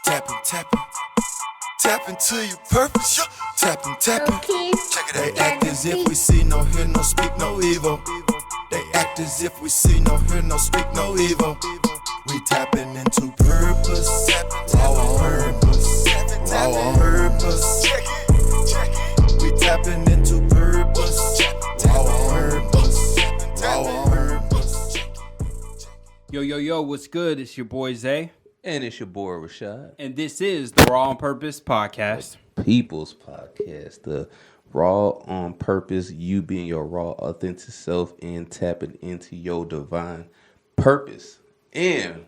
Tapping, tapping, tapping to your purpose. Tapping, tapping. Check it out. They act as if we see, no hear, no speak, no evil. They act as if we see, no hear, no speak, no evil. We tapping into purpose. Raw purpose. Raw purpose. We tapping into purpose. Raw purpose. Raw purpose. Yo, what's good? It's your boy Zay. And it's your boy Rashad. And this is the Raw on Purpose podcast. People's podcast. The Raw on Purpose, you being your raw, authentic self and tapping into your divine purpose. And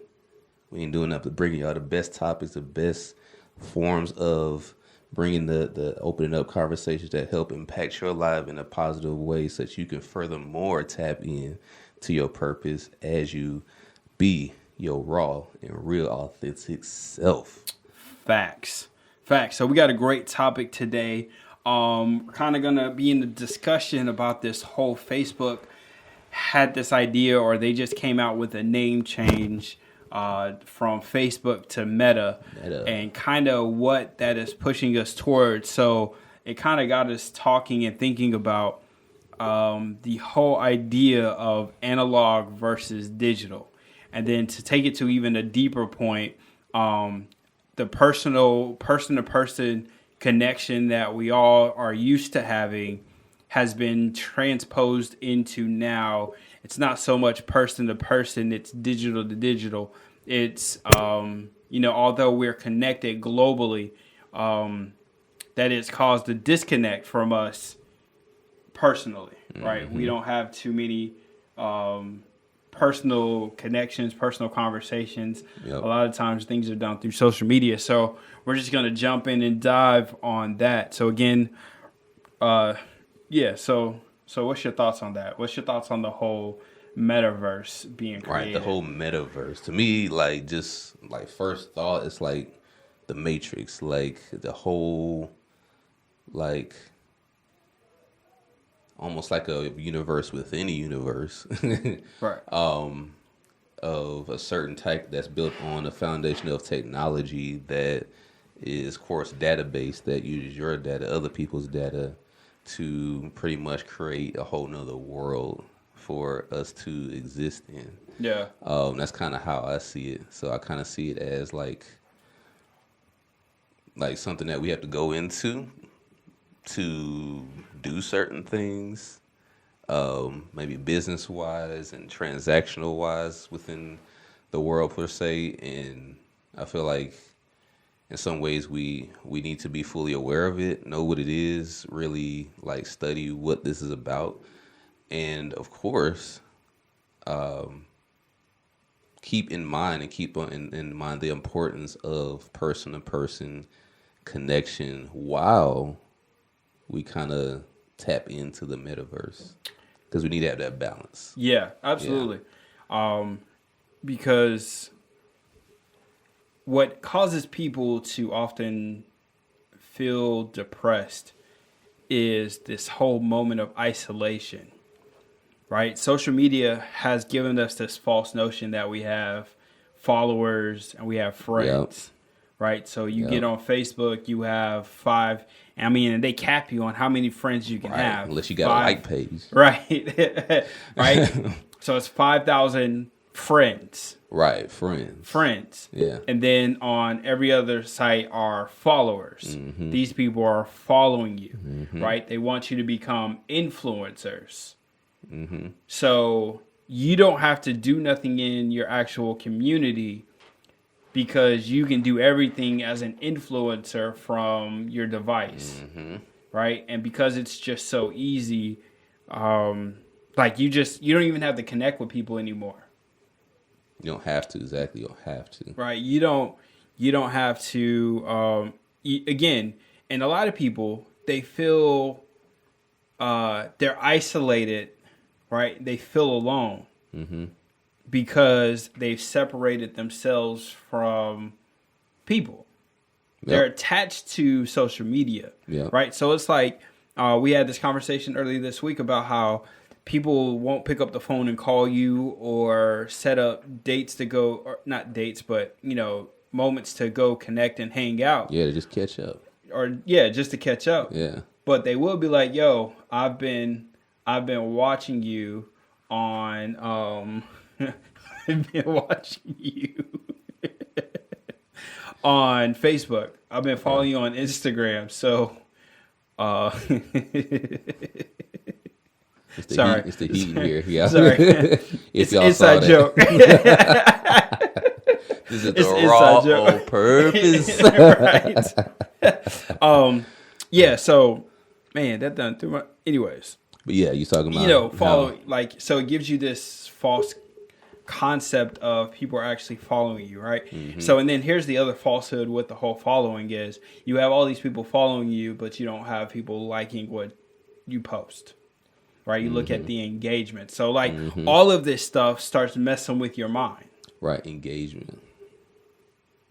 we ain't doing nothing but bringing y'all the best topics, the best forms of bringing the opening up conversations that help impact your life in a positive way so that you can furthermore tap in to your purpose as you be your raw and real authentic self. Facts. So we got a great topic today. We're kind of going to be in the discussion about this whole Facebook had this idea, or they just came out with a name change from Facebook to Meta. And kind of what that is pushing us towards. So it kind of got us talking and thinking about the whole idea of analog versus digital. And then to take it to even a deeper point, the person-to-person connection that we all are used to having has been transposed into now. It's not so much person-to-person, it's digital-to-digital. It's, although we're connected globally, that it's caused a disconnect from us personally, right? We don't have too many personal connections, personal conversations. Yep. A lot of times things are done through social media. So we're just going to jump in and dive on that. So again, so what's your thoughts on that? What's your thoughts on the whole metaverse being created? Right, the whole metaverse. To me, just first thought, it's like the Matrix, the whole, almost like a universe within a universe. Right. Of a certain type that's built on a foundation of technology that is, of course, database that uses your data, other people's data, to pretty much create a whole nother world for us to exist in. Yeah. That's kind of how I see it. So I kind of see it as like something that we have to go into to do certain things, maybe business wise and transactional wise within the world per se. And I feel like in some ways we need to be fully aware of it, know what it is, really study what this is about. And of course, keep in mind the importance of person to person connection while we kind of tap into the metaverse, because we need to have that balance. Yeah, absolutely. Yeah. Because what causes people to often feel depressed is this whole moment of isolation, right? Social media has given us this false notion that we have followers and we have friends. Yep. Right, so you get on Facebook, you have 5. And they cap you on how many friends you can have, unless you got 5, a like page. Right, right. So it's 5,000 friends. Right, friends. Yeah. And then on every other site are followers. Mm-hmm. These people are following you, right? They want you to become influencers. Mm-hmm. So you don't have to do nothing in your actual community, because you can do everything as an influencer from your device, right? And because it's just so easy, you don't even have to connect with people anymore. You don't have to, exactly. You don't have to, right? You don't have to. Again, and a lot of people, they feel they're isolated, right? They feel alone. Mm-hmm. Because they've separated themselves from people. Yep. They're attached to social media, right? So it's like we had this conversation earlier this week about how people won't pick up the phone and call you or set up dates to go, or not dates, but, moments to go connect and hang out. Yeah, to just catch up. Or yeah, just to catch up. Yeah. But they will be like, yo, I've been watching you on I've been watching you on Facebook. I've been following you on Instagram. So It's the sorry. Heat, it's the heat in here. Yeah. Sorry. It's inside joke. This is the raw on purpose. Right. Yeah, so man, that done too much. Anyways. But yeah, you talking about follow so it gives you this false concept of people are actually following you, right? Mm-hmm. So and then here's the other falsehood with the whole following is you have all these people following you, but you don't have people liking what you post. Right? You look at the engagement. So like all of this stuff starts messing with your mind. Right, engagement.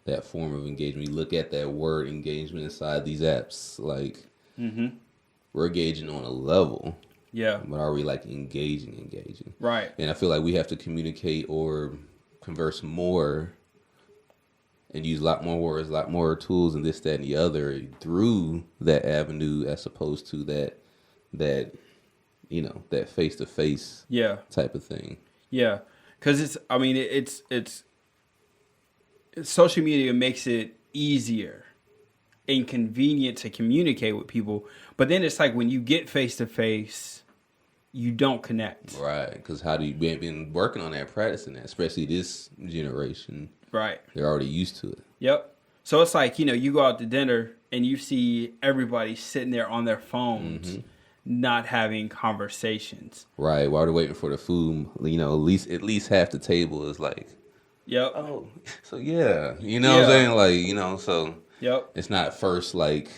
That form of engagement. You look at that word engagement inside these apps, like we're engaging on a level. Yeah. But are we like engaging? Right. And I feel like we have to communicate or converse more and use a lot more words, a lot more tools and this, that, and the other through that avenue as opposed to that that face-to-face type of thing. Yeah. Because it's social media makes it easier and convenient to communicate with people. But then it's like when you get face-to-face, you don't connect. Right. Because we ain't been working on that, practicing that, especially this generation. Right. They're already used to it. Yep. So it's like, you go out to dinner and you see everybody sitting there on their phones. Not having conversations. Right, while they're waiting for the food, at least half the table is like, yep. Oh, so yeah, what I'm saying, like, so yep. It's not first like,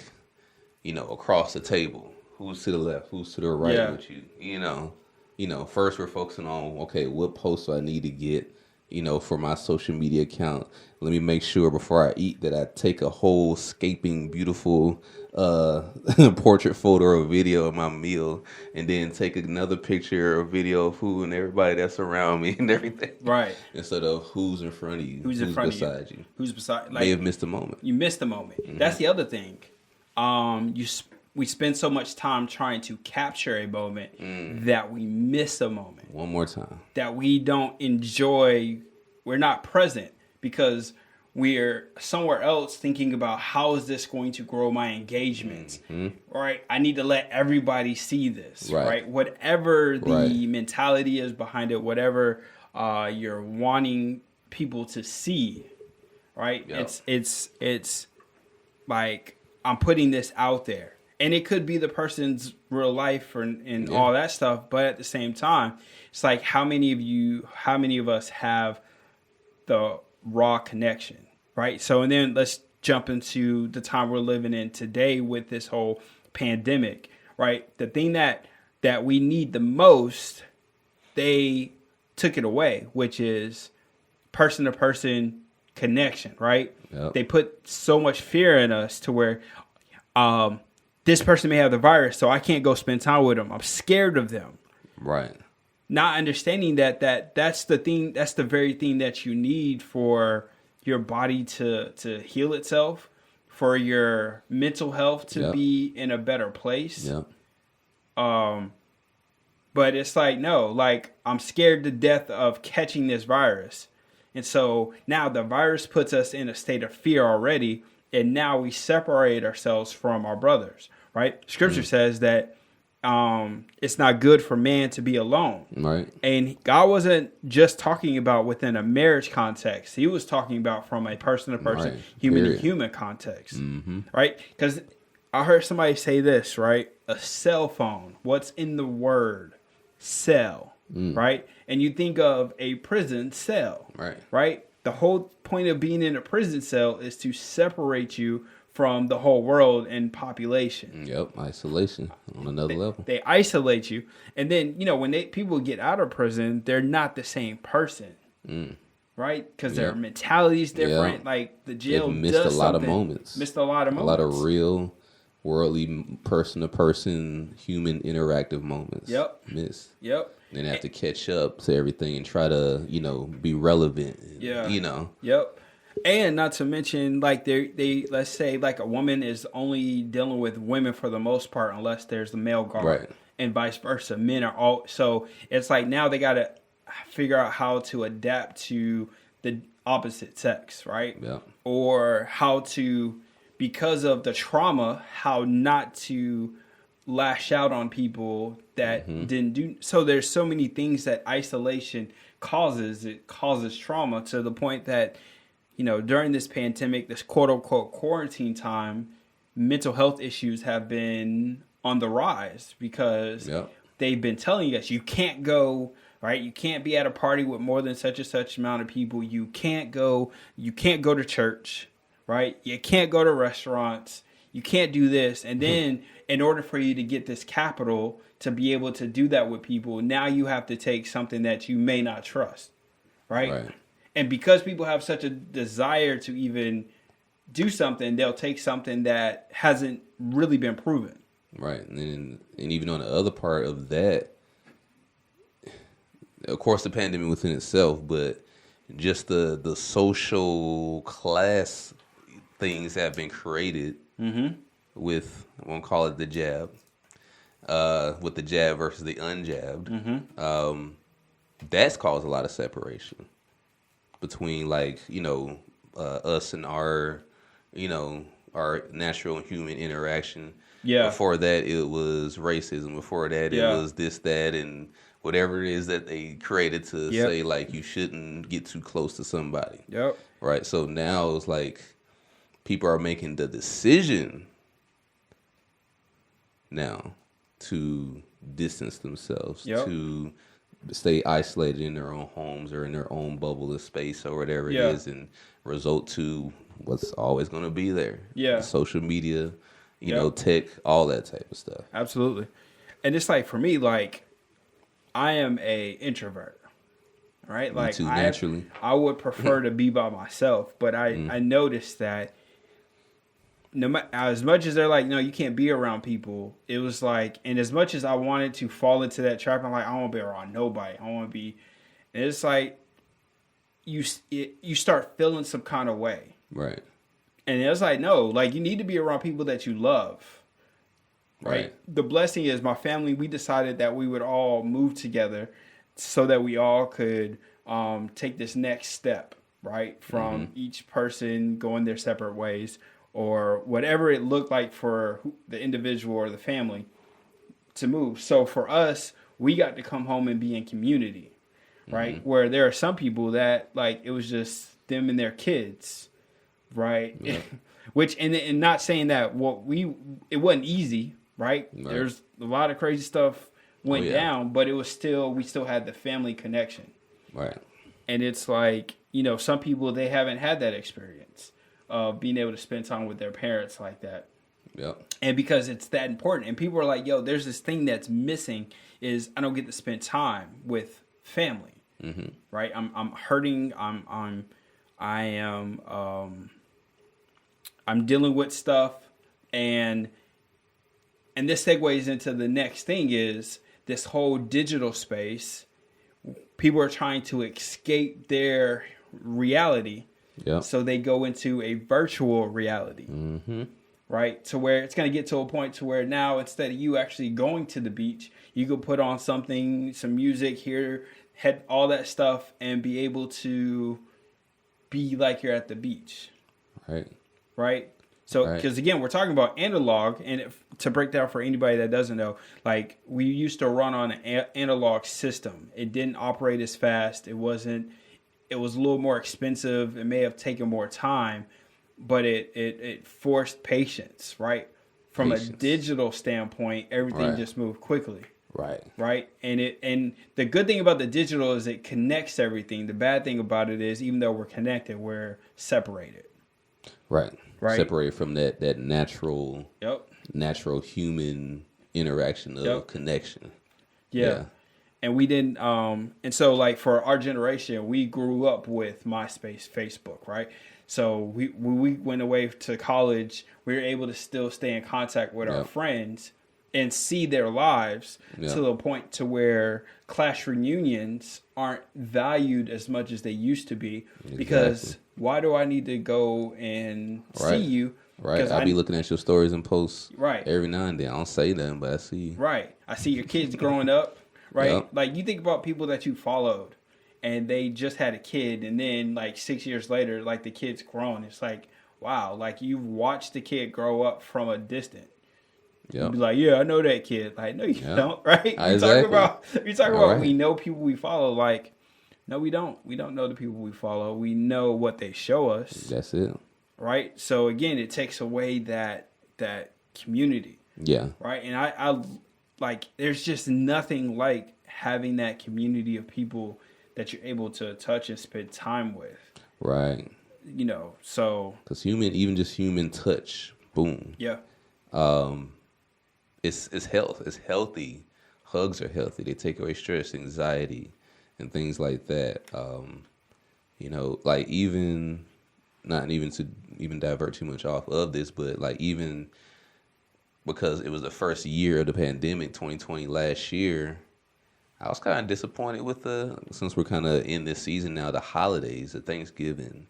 across the table, who's to the left, who's to the right with you, first we're focusing on okay, what post do I need to get, for my social media account. Let me make sure before I eat that I take a whole scaping beautiful portrait photo or video of my meal and then take another picture or video of food and everybody that's around me and everything. Right. Instead of who's in front of you, who's beside you. Who's beside may have missed the moment. You missed the moment. That's the other thing. We spend so much time trying to capture a moment that we miss a moment. One more time. That we don't enjoy. We're not present because we're somewhere else thinking about how is this going to grow my engagement. Right? I need to let everybody see this. Right? Whatever the mentality is behind it, whatever you're wanting people to see. Right? Yep. It's like I'm putting this out there. And it could be the person's real life and all that stuff. But at the same time, it's like how many of us have the raw connection, right? So, and then let's jump into the time we're living in today with this whole pandemic, right? The thing that we need the most, they took it away, which is person-to-person connection, right? Yep. They put so much fear in us to where this person may have the virus, so I can't go spend time with them. I'm scared of them. Right. Not understanding that's the thing, that's the very thing that you need for your body to heal itself, for your mental health to be in a better place. Yeah. But it's like, no, like I'm scared to death of catching this virus. And so now the virus puts us in a state of fear already. And now we separate ourselves from our brothers, right? Scripture says that it's not good for man to be alone. Right. And God wasn't just talking about within a marriage context. He was talking about from a person-to-person, human-to-human context, right? Because I heard somebody say this, right? A cell phone. What's in the word cell, right? And you think of a prison cell, right? The whole point of being in a prison cell is to separate you from the whole world and population. Yep, isolation on another level. They isolate you. And then, when people get out of prison, they're not the same person, right? Because their mentality is different. Yep. Like the jail missed a lot of moments. Missed a lot of moments. A lot of real worldly person-to-person human interactive moments. Yep. Missed. Yep. And have to catch up to everything and try to, be relevant. Yeah. Yep. And not to mention, like they let's say like a woman is only dealing with women for the most part, unless there's the male guard, Right. and vice versa. Men are all so it's like now they got to figure out how to adapt to the opposite sex, right? Yeah. Or how to, because of the trauma, how not to lash out on people that didn't do. So there's so many things that isolation causes. It causes trauma to the point that, you know, during this pandemic, this quote unquote quarantine time, mental health issues have been on the rise because they've been telling us you can't go, right? You can't be at a party with more than such and such amount of people. You can't go to church, right? You can't go to restaurants. You can't do this. And then in order for you to get this capital to be able to do that with people, now you have to take something that you may not trust, right? And because people have such a desire to even do something, they'll take something that hasn't really been proven. Right. And even on the other part of that, of course, the pandemic within itself, but just the social class things have been created with, I won't call it the jab, with the jab versus the unjabbed. That's caused a lot of separation between, like, you know, us and our, you know, our natural human interaction. Yeah. Before that, it was racism. Before that, it was this, that, and whatever it is that they created to say, like, you shouldn't get too close to somebody. Right. So now it's like people are making the decision now to distance themselves, to stay isolated in their own homes or in their own bubble of space or whatever it is, and result to what's always going to be there. Social media, you know, tech, all that type of stuff. Absolutely. And it's like, for me, like, I am a introvert, right? Like, too, naturally. I would prefer to be by myself, but I noticed that as much as they're like, no, you can't be around people, it was like, and as much as I wanted to fall into that trap, I'm like, I don't want to be around nobody. I want to be, and it's like, you start feeling some kind of way. Right. And it's like, no, like, you need to be around people that you love. Right. The blessing is my family, we decided that we would all move together so that we all could take this next step, right? From each person going their separate ways, or whatever it looked like for the individual or the family to move. So for us, we got to come home and be in community, right? Where there are some people that, like, it was just them and their kids, right? Which, and not saying that it wasn't easy, right? There's a lot of crazy stuff went down, but it was we still had the family connection. Right. And it's like, you know, some people, they haven't had that experience of being able to spend time with their parents like that. And because it's that important. And people are like, yo, there's this thing that's missing is I don't get to spend time with family. Right? I'm hurting. I'm dealing with stuff, and this segues into the next thing is this whole digital space. People are trying to escape their reality. So they go into a virtual reality, right? To where it's going to get to a point to where now, instead of you actually going to the beach, you could put on some music, hear all that stuff, and be able to be like you're at the beach. Right? So, because again, we're talking about analog, and to break down for anybody that doesn't know, like, we used to run on an analog system. It didn't operate as fast. It was a little more expensive. It may have taken more time, but it forced patience, right? From a digital standpoint, everything just moved quickly. Right. And the good thing about the digital is it connects everything. The bad thing about it is, even though we're connected, we're separated. Right. Separated from that natural natural human interaction of connection. And we didn't and so, like, for our generation, we grew up with MySpace, Facebook, right? So when we went away to college, we were able to still stay in contact with our friends and see their lives to the point to where class reunions aren't valued as much as they used to be, because why do I need to go and see Right. you? Right. I be looking at your stories and posts Right. every now and then. I don't say nothing, but I see you. Right. I see your kids growing up, right? Yep. Like you think about people that you followed and they just had a kid and then like 6 years later, like the kid's grown. It's like, wow, like you've watched the kid grow up from a distance. Yeah. You'd be like, yeah, I know that kid. Like, no, you don't, right? Exactly. We talk about we know people we follow. Like, no, we don't. We don't know the people we follow. We know what they show us. That's it. Right. So again, it takes away that community. Yeah. Right. And I like, there's just nothing like having that community of people that you're able to touch and spend time with. Right. You know, so. Because even just human touch, boom. Yeah. It's health. It's healthy. Hugs are healthy. They take away stress, anxiety, and things like that. You know, like even not even to even divert too much off of this, but like even because it was the first year of the pandemic, 2020 last year, I was kind of disappointed with since we're kind of in this season now, the holidays, the Thanksgiving,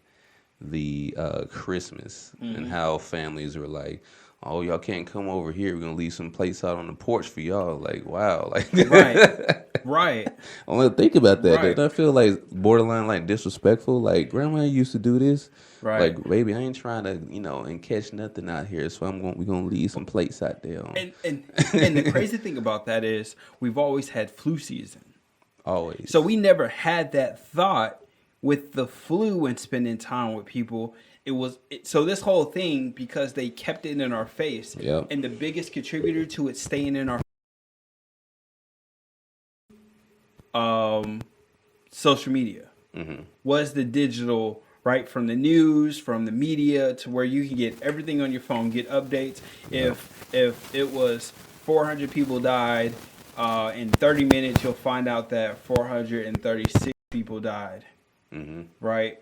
the Christmas, and how families were like, oh, y'all can't come over here. We're going to leave some plates out on the porch for y'all. Like, wow. Like, Right. I'm going to think about that. Right. Don't I feel like borderline like disrespectful? Like, grandma used to do this. Right. Like, baby, I ain't trying to, and catch nothing out here. So we're going to leave some plates out there. And the crazy thing about that is we've always had flu season. Always. So we never had that thought with the flu and spending time with people. So this whole thing, because they kept it in our face, Yep. and the biggest contributor to it staying in our social media was the digital, right? From the news, from the media, to where you can get everything on your phone, get updates. Yep. If it was 400 people died, in 30 minutes you'll find out that 436 people died, right?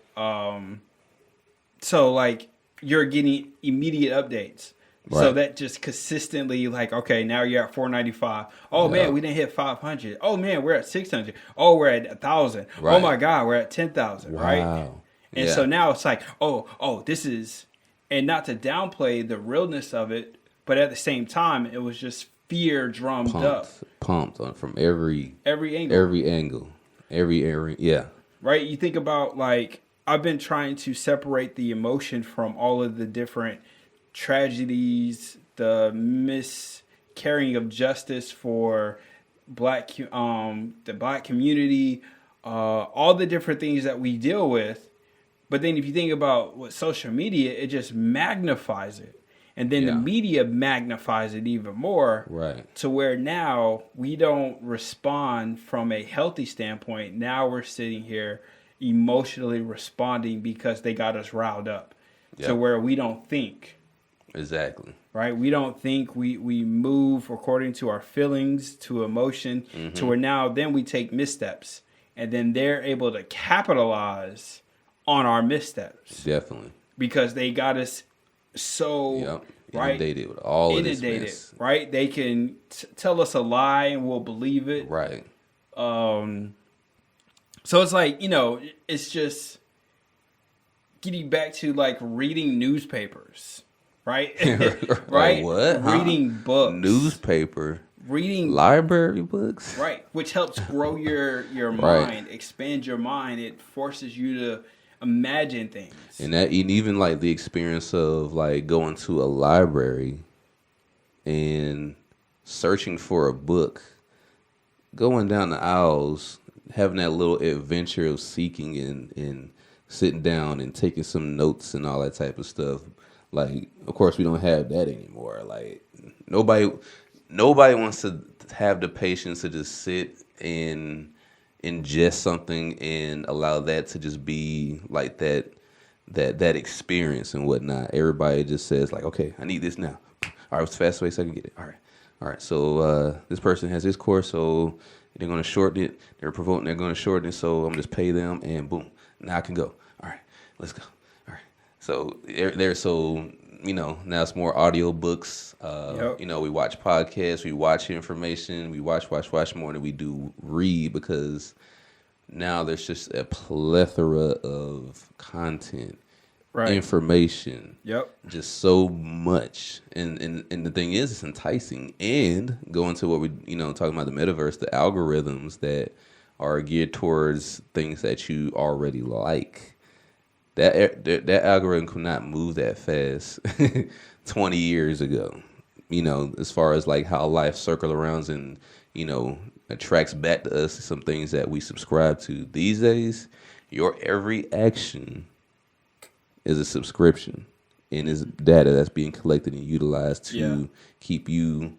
So like you're getting immediate updates. Right. So that just consistently like, okay, now you're at 495. Oh man, we didn't hit 500. Oh man, we're at 600. Oh, we're at 1,000. Right. Oh my God, we're at 10,000. Wow. Right. And so now it's like, oh, this is, and not to downplay the realness of it, but at the same time, it was just fear drummed up. Pumped on from every angle. Yeah. Right. You think about like, I've been trying to separate the emotion from all of the different tragedies, the miscarrying of justice for the black community, all the different things that we deal with. But then if you think about what social media, it just magnifies it. And then the media magnifies it even more. Right. To where now we don't respond from a healthy standpoint. Now we're sitting here emotionally responding because they got us riled up. To where we don't think. Exactly. Right? We don't think. We move according to our feelings, to emotion, to where now then we take missteps. And then they're able to capitalize on our missteps. Definitely. Because they got us so right, inundated with all of this mess. Right? They can tell us a lie and we'll believe it. Right. So it's like, it's just getting back to like reading newspapers, right? Right? What? Reading books. Newspaper. Reading library books. Right. Which helps grow your mind, expand your mind. It forces you to imagine things. And even like the experience of like going to a library and searching for a book, going down the aisles, having that little adventure of seeking and sitting down and taking some notes and all that type of stuff. Like, of course, we don't have that anymore. Like, nobody wants to have the patience to just sit and ingest something and allow that to just be like that experience and whatnot. Everybody just says like, okay, I need this now. All right, what's the fastest way so I can get it? All right. So this person has this course, so they're going to shorten it. They're going to shorten it, so I'm just pay them, and boom, now I can go. All right, let's go. All right. So now it's more audio books. We watch podcasts, we watch information, we watch more than we do read, because now there's just a plethora of content, Right. information, Yep. just so much. And the thing is, it's enticing. And going to what we, talking about the metaverse, the algorithms that are geared towards things that you already like. That algorithm could not move that fast 20 years ago. As far as like how life circles around and, attracts back to us some things that we subscribe to. These days, your every action is a subscription and is data that's being collected and utilized to keep you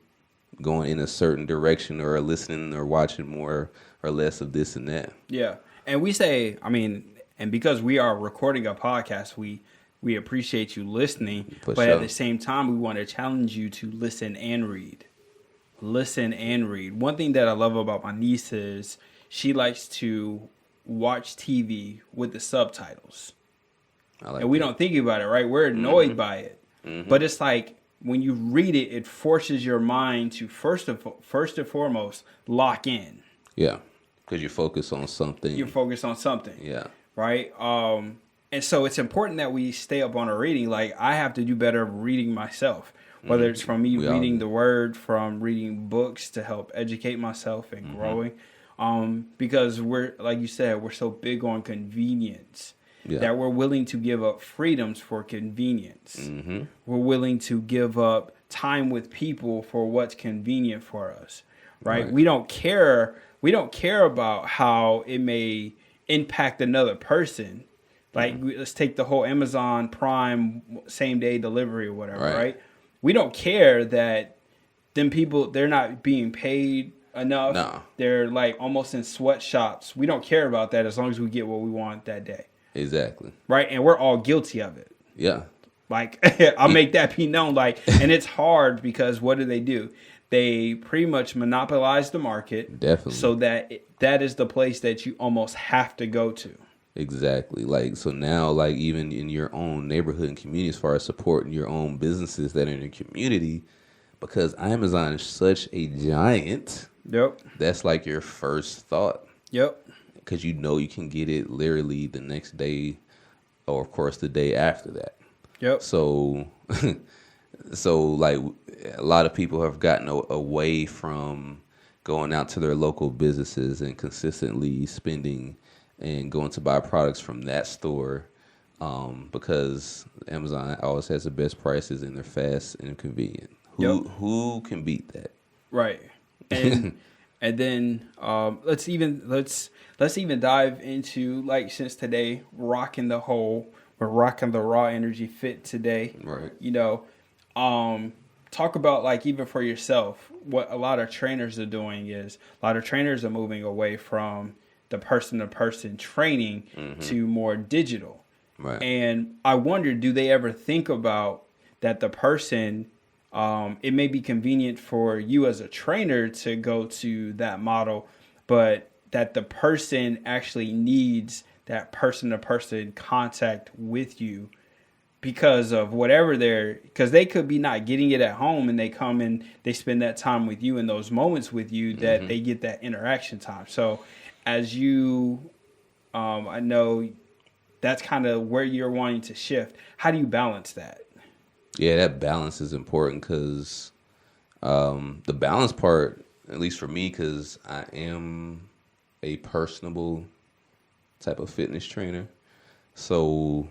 going in a certain direction or listening or watching more or less of this and that. Yeah. And we say, and because we are recording a podcast, we appreciate you listening. For but sure. At the same time, we want to challenge you to listen and read. Listen and read. One thing that I love about my niece is she likes to watch TV with the subtitles. And we don't think about it, right? We're annoyed by it. Mm-hmm. But it's like when you read it, it forces your mind to first and foremost lock in. Yeah, because you focus on something. Yeah. Right? And so it's important that we stay up on our reading. Like, I have to do better reading myself. Whether it's from me reading the word, from reading books to help educate myself and growing. Because we're, like you said, we're so big on convenience. Yeah. That we're willing to give up freedoms for convenience. Mm-hmm. We're willing to give up time with people for what's convenient for us, right? We don't care about how it may impact another person. Like, let's take the whole Amazon Prime same day delivery or whatever, right? We don't care that them people, they're not being paid enough. No. They're like almost in sweatshops. We don't care about that as long as we get what we want that day. Exactly. Right? And we're all guilty of it. Yeah. Like, I'll make that be known. Like, and it's hard because what do? They pretty much monopolize the market. Definitely. So that is the place that you almost have to go to. Exactly. Like, so now, like, even in your own neighborhood and community, as far as supporting your own businesses that are in your community, because Amazon is such a giant. Yep. That's like your first thought. Yep. Because you can get it literally the next day, or of course the day after that. Yep. So like a lot of people have gotten away from going out to their local businesses and consistently spending and going to buy products from that store, because Amazon always has the best prices and they're fast and convenient. Who can beat that? Right. And and then let's even dive into, like, since today we're rocking the raw energy fit today. Right. Talk about, like, even for yourself, what a lot of trainers are doing is a lot of trainers are moving away from the person-to-person training to more digital. Right. And I wonder, do they ever think about that the person, it may be convenient for you as a trainer to go to that model, but that the person actually needs that person-to-person contact with you because of whatever because they could be not getting it at home, and they come and they spend that time with you in those moments with you that they get that interaction time. So as you, I know that's kind of where you're wanting to shift. How do you balance that? Yeah, that balance is important because the balance part, at least for me, because I am a personable type of fitness trainer. So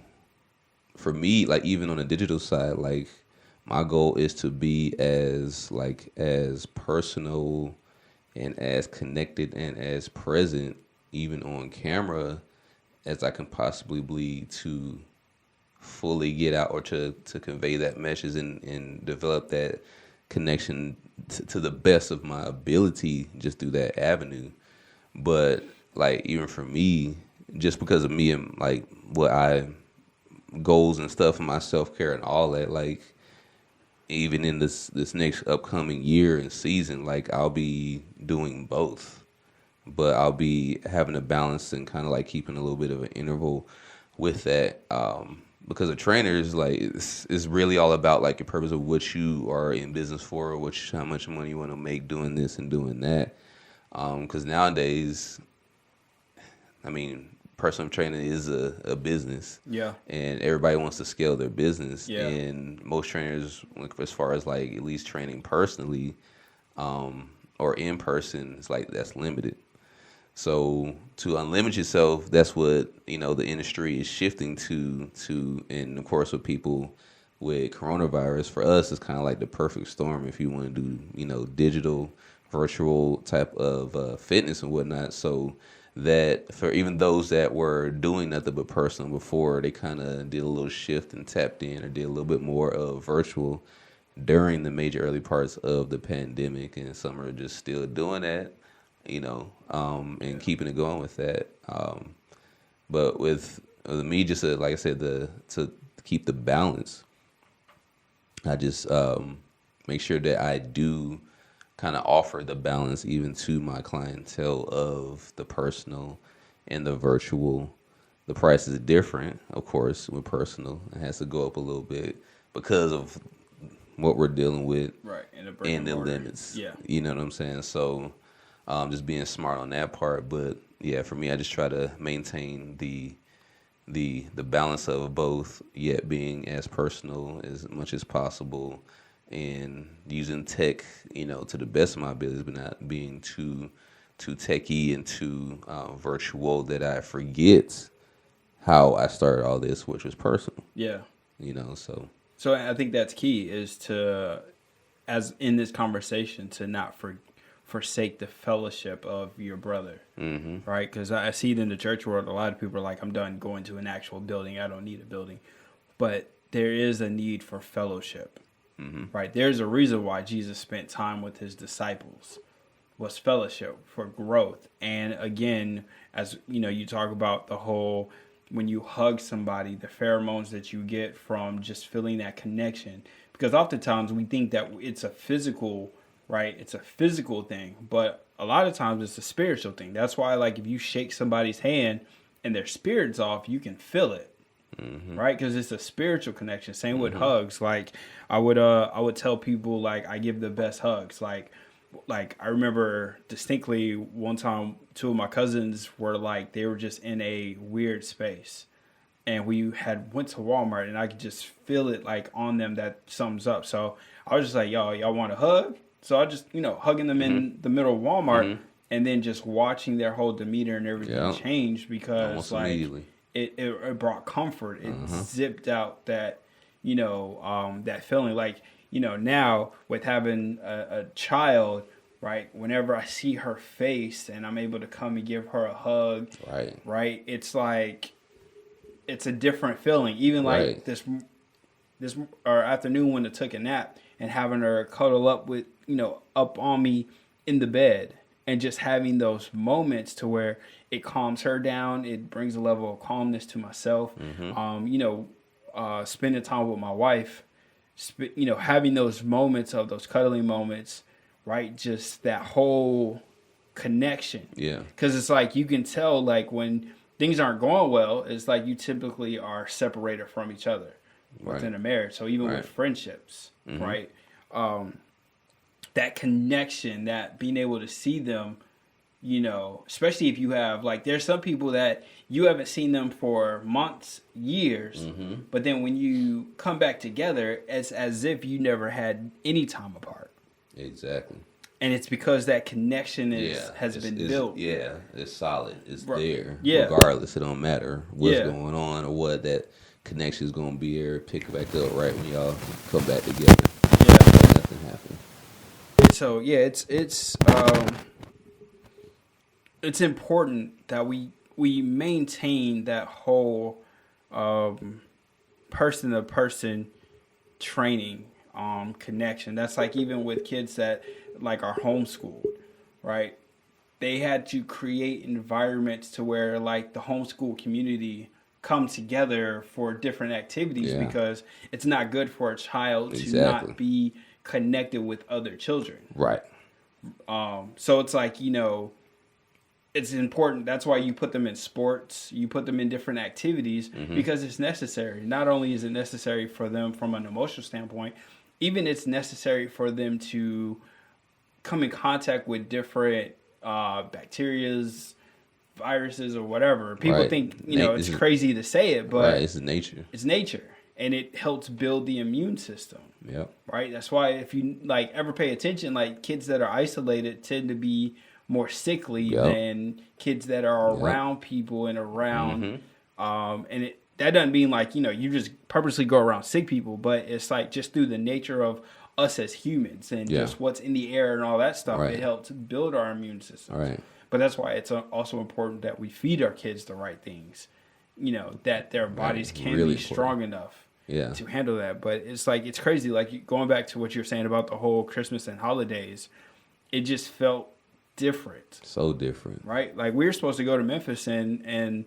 for me, like, even on the digital side, like, my goal is to be as personal and as connected and as present, even on camera, as I can possibly be to fully get out or to convey that message and develop that connection to the best of my ability just through that avenue. But, like, even for me, just because of me and, like, what I goals and stuff and my self-care and all that, like, even in this next upcoming year and season, like, I'll be doing both, but I'll be having a balance and kind of like keeping a little bit of an interval with that, because a trainer is like, it's really all about, like, your purpose of what you are in business for, or how much money you want to make doing this and doing that, because nowadays I mean, personal training is a business. Yeah. And everybody wants to scale their business. Yeah. And most trainers, like, as far as like at least training personally, or in person, it's like that's limited. So to unlimit yourself, that's what the industry is shifting to, and of course with people with coronavirus, for us it's kind of like the perfect storm if you want to do digital, virtual type of fitness and whatnot. So that for even those that were doing nothing but personal before, they kind of did a little shift and tapped in or did a little bit more of virtual during the major early parts of the pandemic, and some are just still doing that, and keeping it going with that. But with me, just like I said, to keep the balance, I just make sure that I do kind of offer the balance even to my clientele of the personal and the virtual. The price is different, of course, with personal. It has to go up a little bit because of what we're dealing with, right, and the limits. Yeah. You know what I'm saying? So just being smart on that part. But yeah, for me, I just try to maintain the balance of both, yet being as personal as much as possible, and using tech, to the best of my abilities, but not being too techy and too virtual that I forget how I started all this, which was personal. Yeah. So I think that's key, is to, as in this conversation, to not forsake the fellowship of your brother, right? Because I see it in the church world. A lot of people are like, I'm done going to an actual building. I don't need a building. But there is a need for fellowship, right? There's a reason why Jesus spent time with his disciples, was fellowship for growth. And again, as you talk about the whole, when you hug somebody, the pheromones that you get from just feeling that connection. Because oftentimes we think that it's a physical, right? It's a physical thing, but a lot of times it's a spiritual thing. That's why, like, if you shake somebody's hand and their spirit's off, you can feel it, right? Because it's a spiritual connection. Same with hugs. Like, I would tell people, like, I give the best hugs. Like I remember distinctly one time, two of my cousins were like, they were just in a weird space, and we went to Walmart, and I could just feel it like on them that something's up. So I was just like, y'all want a hug? So I just hugging them in the middle of Walmart, and then just watching their whole demeanor and everything change, because almost like immediately. It brought comfort. It zipped out that that feeling. Like, now with having a child, right, whenever I see her face and I'm able to come and give her a hug, right, it's like, it's a different feeling. Even like this or afternoon when I took a nap, and having her cuddle up with up on me in the bed, and just having those moments to where it calms her down. It brings a level of calmness to myself. Spending time with my wife, having those moments of those cuddling moments, right? Just that whole connection. Yeah. Because it's like, you can tell, like, when things aren't going well, it's like you typically are separated from each other within a marriage. So even with friendships, right? That connection, that being able to see them, especially if you have, like, there's some people that you haven't seen them for months, years, but then when you come back together, it's as if you never had any time apart. Exactly. And it's because that connection has been built. Yeah, it's solid. It's there. Yeah. Regardless, it don't matter what's going on or what, that connection is going to be there. Pick it back up right when y'all come back together. Yeah. Let nothing happen. So yeah, it's important that we maintain that whole person to person training connection. That's like, even with kids that like are homeschooled, right? They had to create environments to where, like, the homeschool community come together for different activities, because it's not good for a child to not be connected with other children. Right. So it's like, it's important. That's why you put them in sports, you put them in different activities, because it's necessary. Not only is it necessary for them from an emotional standpoint, even it's necessary for them to come in contact with different bacterias, viruses or whatever. People Right. think, it's crazy to say it, but it's nature. It's nature. And it helps build the immune system. Yep. Right? That's why if you ever pay attention, kids that are isolated tend to be more sickly than kids that are around people and around and that doesn't mean you just purposely go around sick people, but it's just through the nature of us as humans and just what's in the air and all that stuff, it helps build our immune system. Right. But that's why it's also important that we feed our kids the right things, that their bodies can really be strong enough Yeah. to handle that. But it's it's crazy. Going back to what you're saying about the whole Christmas and holidays, it just felt different. So different. Right? We were supposed to go to Memphis and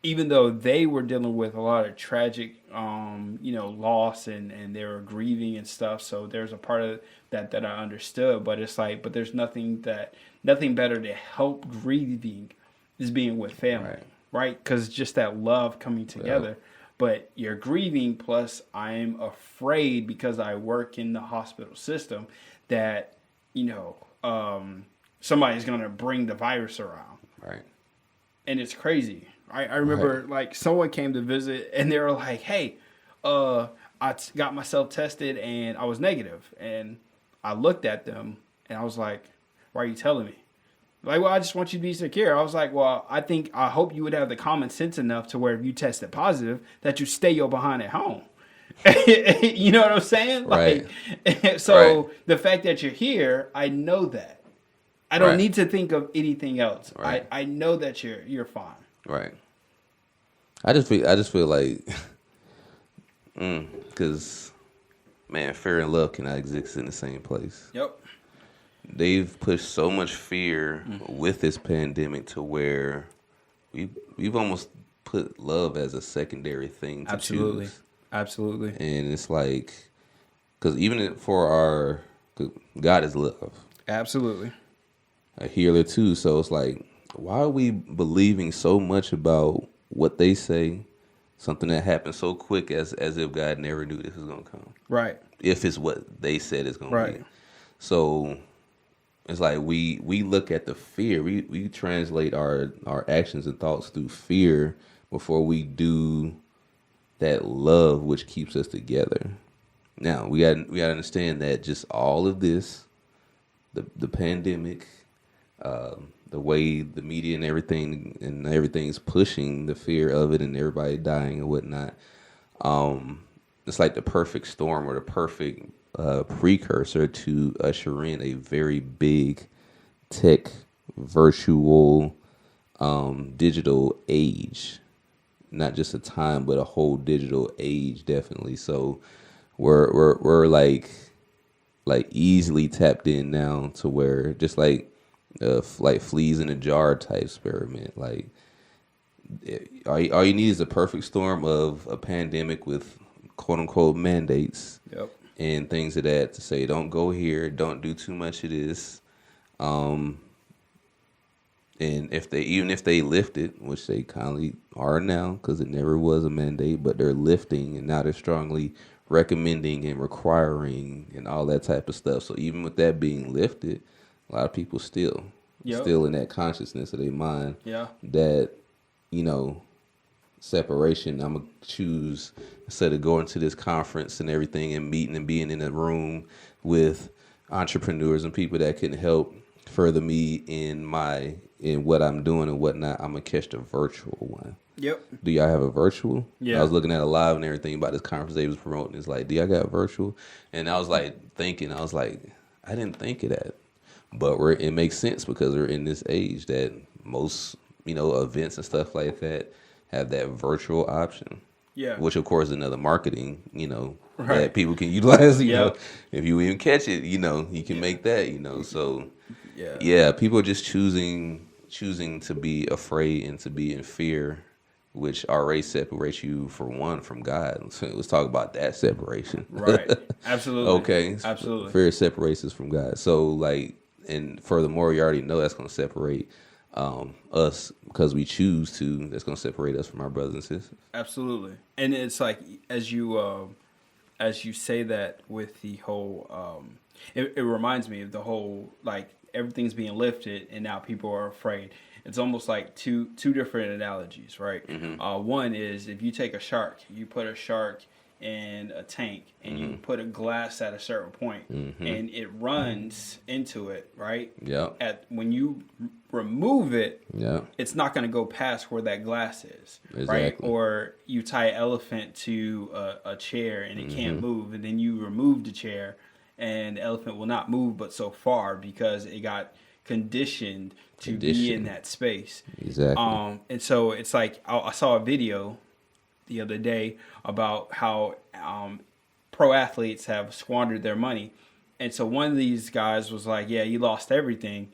even though they were dealing with a lot of tragic, loss and they were grieving and stuff. So there's a part of that I understood, but it's but there's nothing better to help grieving is being with family. Right? Because just that love coming together. Yep. But you're grieving, plus I'm afraid because I work in the hospital system that, somebody's going to bring the virus around. Right. And it's crazy. I remember someone came to visit and they were like, hey, I got myself tested and I was negative. And I looked at them and I was like, why are you telling me? Well, I just want you to be secure. I was like, well, I hope you would have the common sense enough to where if you tested positive, that you stay your behind at home. You know what I'm saying? Right. So the fact that you're here, I know that. I don't need to think of anything else. Right. I know that you're fine. Right. I just feel like, because, man, fear and love cannot exist in the same place. Yep. They've pushed so much fear with this pandemic to where we've almost put love as a secondary thing to choose. Absolutely. And it's because even for God is love. Absolutely. A healer too. So it's why are we believing so much about what they say? Something that happened so quick as if God never knew this was going to come. Right. If it's what they said it's going to be. So it's we look at the fear. We translate our actions and thoughts through fear before we do that love which keeps us together. Now, we got to understand that just all of this, the pandemic, the way the media and everything's pushing the fear of it and everybody dying and whatnot. It's like the perfect storm or the perfect precursor to usher in a very big tech, virtual, digital age. Not just a time, but a whole digital age, definitely. So we're easily tapped in now to where just like fleas in a jar type experiment. All you need is a perfect storm of a pandemic with quote unquote mandates and things of that to say don't go here, don't do too much of this. And if they lift it, which they kindly are now, because it never was a mandate, but they're lifting and now they're strongly recommending and requiring and all that type of stuff. So even with that being lifted, a lot of people still in that consciousness of their mind that, separation. I'm going to choose, instead of going to this conference and everything and meeting and being in a room with entrepreneurs and people that can help further me in what I'm doing and whatnot, I'm going to catch the virtual one. Yep. Do y'all have a virtual? Yeah. I was looking at a live and everything about this conference they was promoting. It's do y'all got virtual? And I was thinking, I didn't think of that. But it makes sense because we're in this age that most, events and stuff like that have that virtual option. Yeah. Which, of course, is another marketing, that people can utilize. You know, if you even catch it, you can make that, So, yeah, people are just choosing to be afraid and to be in fear, which already separates you, from God. So let's talk about that separation. Right. Absolutely. Okay. Absolutely. Fear separates us from God. So, and furthermore, you already know that's going to separate us because we choose to. That's going to separate us from our brothers and sisters. Absolutely. And it's as you say that with the whole, it reminds me of the whole everything's being lifted and now people are afraid. It's almost like two different analogies, right? One is if you take a shark, you put a shark in a tank and you put a glass at a certain point and it runs into it, right? Yeah. When you remove it, Yeah. it's not going to go past where that glass is, Exactly. right? Or you tie an elephant to a chair and it can't move, and then you remove the chair and the elephant will not move but so far because it got conditioned to be in that space. Exactly. And so it's like I saw a video the other day about how pro athletes have squandered their money. And so one of these guys was like, yeah, you lost everything.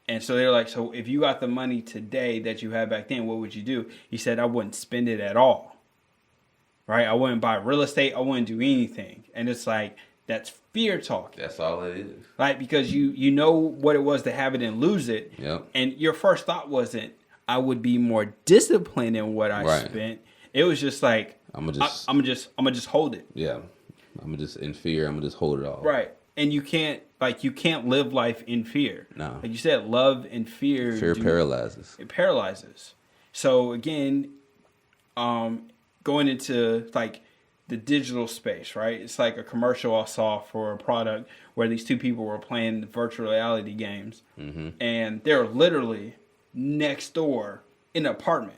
And so they're like, so if you got the money today that you had back then, what would you do? He said, I wouldn't spend it at all. Right? I wouldn't buy real estate. I wouldn't do anything. And it's like, that's fear talking. That's all it is. Right? Because you know what it was to have it and lose it. Yep. And your first thought wasn't, I would be more disciplined in what I spent. It was just like, I'm gonna just hold it. Yeah. I'm gonna just in fear. I'm gonna just hold it all. Right. And you can't live life in fear. No. Like you said, love and fear. Fear paralyzes. It paralyzes. So again, going into like the digital space, right? It's like a commercial I saw for a product where these two people were playing virtual reality games, and they're literally next door in an apartment.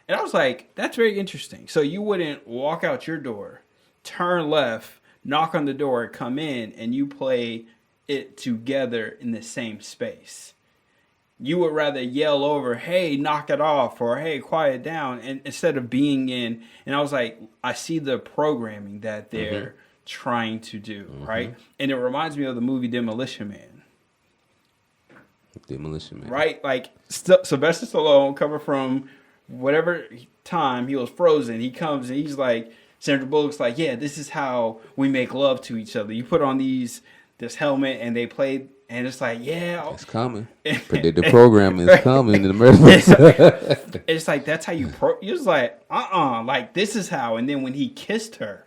And I was like, that's very interesting. So you wouldn't walk out your door, turn left, knock on the door, come in, and you play it together in the same space. You would rather yell over, hey, knock it off, or hey, quiet down, and instead of being in. And I was like, I see the programming that they're trying to do, right? And it reminds me of the movie Demolition Man. Demolition Man. Right? Like Sylvester Stallone coming from whatever time he was frozen, he comes and he's like, Sandra Bullock's like, yeah, this is how we make love to each other. You put on this helmet and they play, and it's like, yeah, it's coming. The program is coming in the metaverse. It's like that's how you was like, like this is how. And then when he kissed her,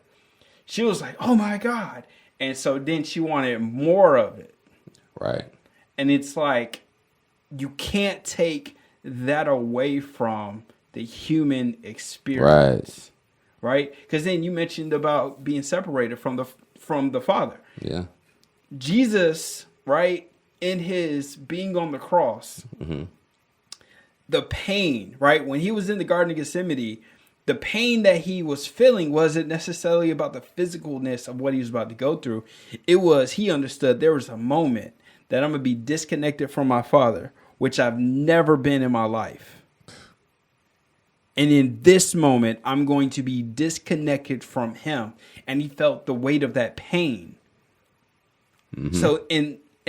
she was like, oh my God. And so then she wanted more of it. Right. And it's like, you can't take that away from the human experience. Right? Because then you mentioned about being separated from the Father. Yeah. Jesus, right, in his being on the cross, the pain, right, when he was in the Garden of Gethsemane, the pain that he was feeling wasn't necessarily about the physicalness of what he was about to go through. It was, he understood there was a moment that I'm going to be disconnected from my Father, which I've never been in my life. And in this moment, I'm going to be disconnected from him. And he felt the weight of that pain. So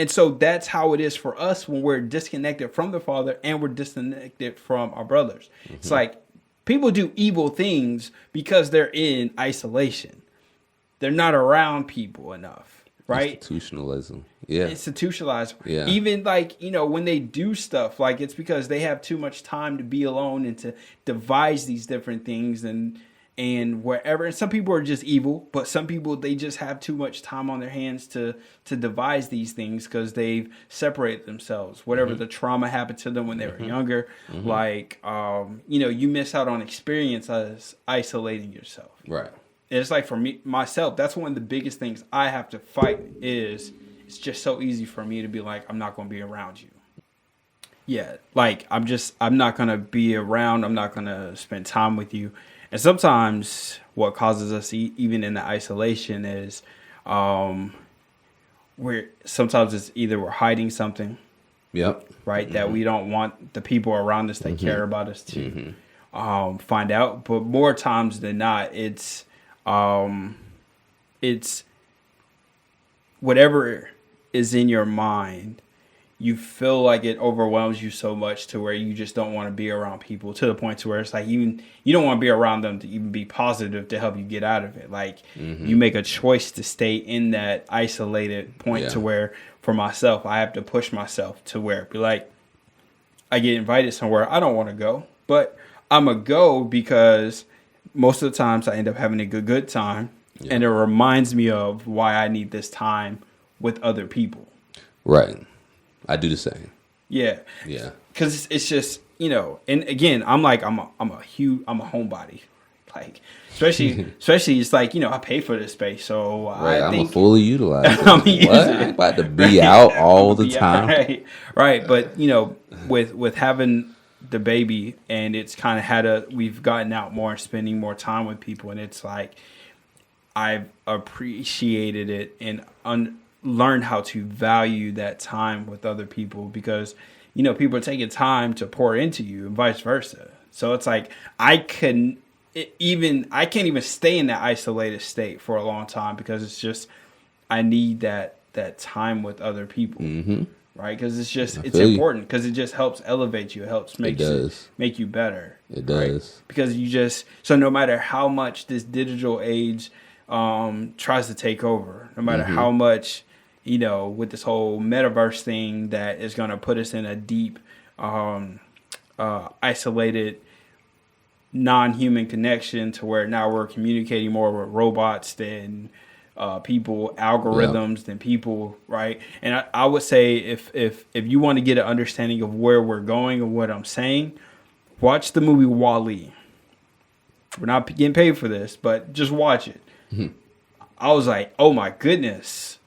so that's how it is for us when we're disconnected from the Father and we're disconnected from our brothers. It's like people do evil things because they're in isolation. They're not around people enough, right? Institutionalism. Yeah. Institutionalized. Yeah. Even like, when they do stuff, like it's because they have too much time to be alone and to devise these different things and wherever. And some people are just evil, but some people, they just have too much time on their hands to devise these things because they've separated themselves. Whatever the trauma happened to them when they were younger, like, you miss out on experiences isolating yourself. Right. And it's like for me, myself, that's one of the biggest things I have to fight is it's just so easy for me to be like, I'm not going to be around you. Yeah. Like, I'm not going to be around. I'm not going to spend time with you. And sometimes what causes us even in the isolation is sometimes it's either we're hiding something. Yep. Right. That we don't want the people around us that care about us to find out. But more times than not, it's whatever is in your mind. You feel like it overwhelms you so much to where you just don't want to be around people, to the point to where it's like even you don't want to be around them to even be positive to help you get out of it. Like you make a choice to stay in that isolated point to where for myself, I have to push myself to where be like, I get invited somewhere I don't want to go, but I'm going to go because most of the times I end up having a good time. Yeah. And it reminds me of why I need this time with other people. Right. I do the same. Yeah. Yeah. Because it's just, you know, and again, I'm a homebody. Like, especially it's like, you know, I pay for this space, so Right, I think I'm a fully utilized. I'm What? using I ain't about to be out all the time. Right. But you know, with having the baby, and it's kind of we've gotten out more and spending more time with people, and it's like I've appreciated it and learned how to value that time with other people, because you know people are taking time to pour into you and vice versa. So it's like I can't even stay in that isolated state for a long time, because it's just I need that time with other people, right? Because it's important, because it just helps elevate you. It helps make you better. It does, right? Because so no matter how much this digital age tries to take over, no matter how much, you know, with this whole metaverse thing that is going to put us in a deep isolated non-human connection, to where now we're communicating more with robots than people, algorithms than people, right? And I would say if you want to get an understanding of where we're going and what I'm saying, watch the movie WALL-E. We're not getting paid for this, but just watch it. I was like, oh my goodness,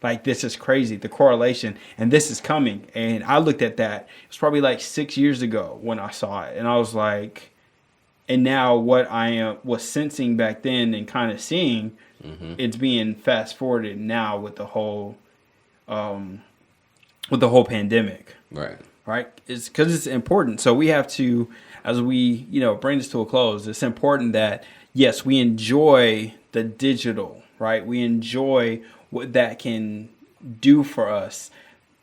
like this is crazy, the correlation, and this is coming. And I looked at that, it was probably like 6 years ago when I saw it, and I was like, and now what I was sensing back then and kind of seeing, it's being fast forwarded now with the whole pandemic. Right. It's because it's important. So we have to, as we, you know, bring this to a close, it's important that, yes, we enjoy the digital, right? We enjoy what that can do for us.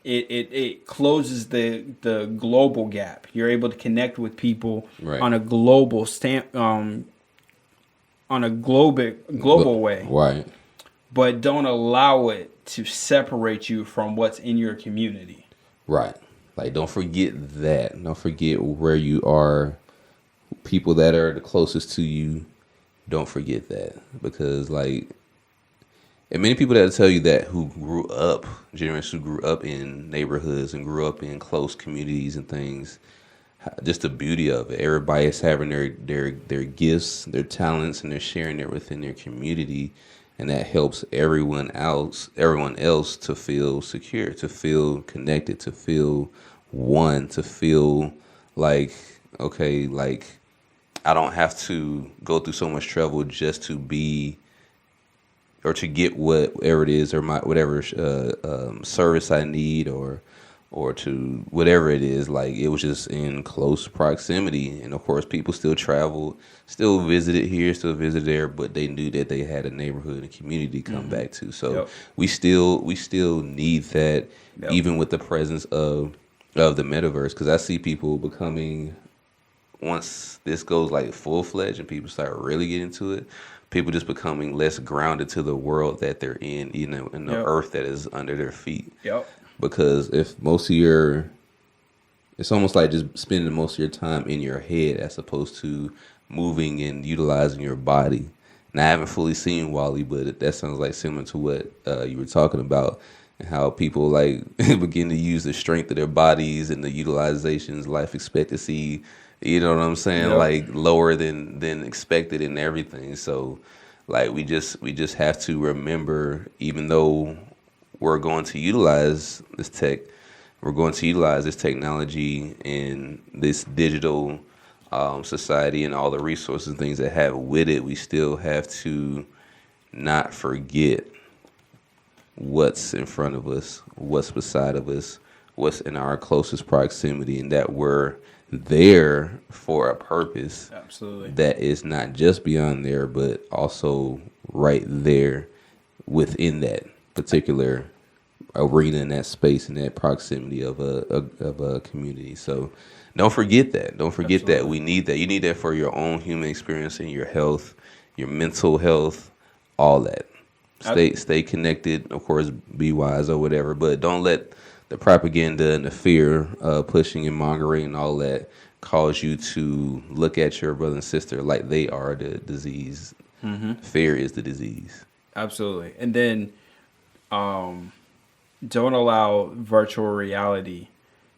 It closes the global gap. You're able to connect with people on a global on a global way. Right. But don't allow it to separate you from what's in your community. Right. Like, don't forget that. Don't forget where you are. People that are the closest to you, don't forget that. Because, like, and many people that tell you that generations who grew up in neighborhoods and grew up in close communities and things, just the beauty of it. Everybody's having their gifts, their talents, and they're sharing it within their community. And that helps everyone else to feel secure, to feel connected, to feel one, to feel like, okay, like I don't have to go through so much trouble just to be or to get whatever it is, or whatever service I need, or to whatever it is. Like, it was just in close proximity. And of course, people still traveled, still visited here, still visited there, but they knew that they had a neighborhood and community to come back to. So we still need that, even with the presence of the metaverse. Because I see people becoming, once this goes like full fledged and people start really getting into it, people just becoming less grounded to the world that they're in, you know, in the earth that is under their feet. Because if it's almost like just spending most of your time in your head as opposed to moving and utilizing your body. And I haven't fully seen WALL-E, but that sounds like similar to what you were talking about, and how people like begin to use the strength of their bodies and the utilizations, life expectancy, you know what I'm saying? Like lower than expected and everything. So like we just have to remember, even though we're going to utilize this technology and this digital society and all the resources and things that have with it, we still have to not forget what's in front of us, what's beside of us, what's in our closest proximity, and that we're there for a purpose. Absolutely. That is not just beyond there, but also right there within that particular arena, in that space, in that proximity of a community. So don't forget that. Don't forget that. We need that. You need that for your own human experience and your health, your mental health, all that. Stay connected. Of course, be wise or whatever, but don't let the propaganda and the fear pushing and mongering and all that cause you to look at your brother and sister like they are the disease. Fear is the disease. Absolutely. And then don't allow virtual reality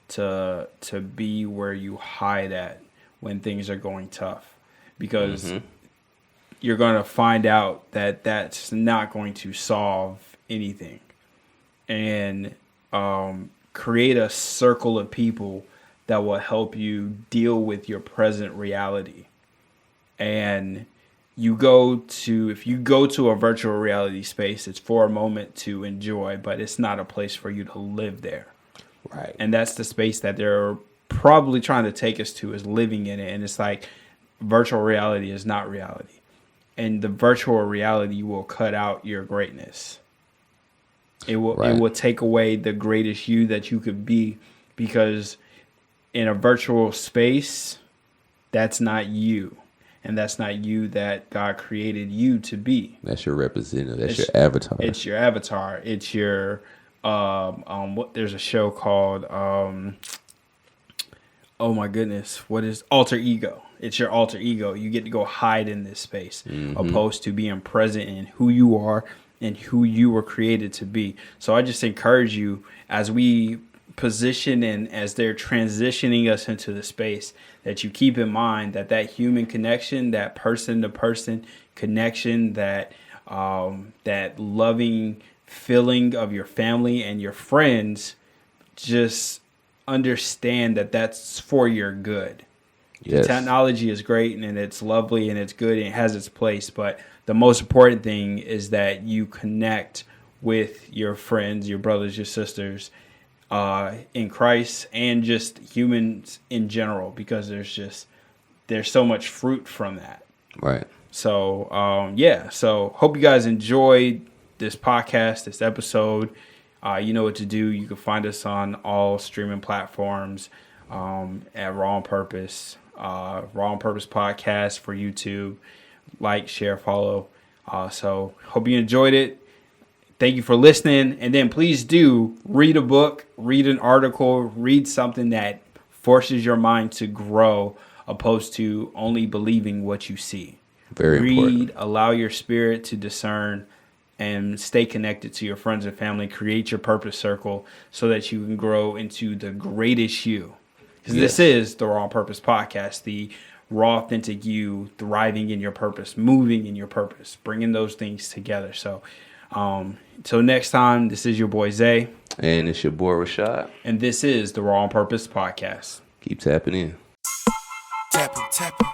to be where you hide at when things are going tough, because you're going to find out that that's not going to solve anything. And create a circle of people that will help you deal with your present reality. And if you go to a virtual reality space, it's for a moment to enjoy, but it's not a place for you to live there. Right. And that's the space that they're probably trying to take us to, is living in it. And it's like virtual reality is not reality. And the virtual reality will cut out your greatness. It will take away the greatest you that you could be, because in a virtual space, that's not you. And that's not you that God created you to be. That's your representative. That's your avatar. It's your avatar. It's your there's a show called oh my goodness, what is alter ego? It's your alter ego. You get to go hide in this space, opposed to being present in who you are and who you were created to be. So I just encourage you, as we position and as they're transitioning us into the space, that you keep in mind that human connection, that person to person connection, that loving feeling of your family and your friends, just understand that that's for your good. Yes. Technology is great and it's lovely and it's good and it has its place, but the most important thing is that you connect with your friends, your brothers, your sisters, in Christ, and just humans in general, because there's so much fruit from that. Right. So, so hope you guys enjoyed this podcast, this episode. You know what to do. You can find us on all streaming platforms, at Raw on Purpose, Raw on Purpose Podcast for YouTube. Like, share, follow. So hope you enjoyed it. Thank you for listening. And then please do read a book, read an article, read something that forces your mind to grow, opposed to only believing what you see. Very important. Allow your spirit to discern, and stay connected to your friends and family. Create your purpose circle so that you can grow into the greatest you. Because This is the Raw on Purpose Podcast, the raw, authentic you, thriving in your purpose, moving in your purpose, bringing those things together. So, until next time, this is your boy Zay. And it's your boy Rashad. And this is the Raw on Purpose Podcast. Keep tapping in. Tapping, tapping.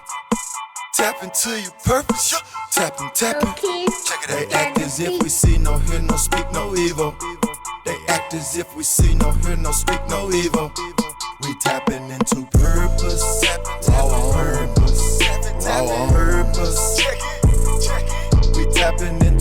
Tap into your purpose. Tapping, tapping. Check it. They act as if we see, no hear, no speak, no evil. They act as if we see, no hear, no speak, no evil. We tapping into purpose. Raw on purpose. Raw on purpose. We tapping into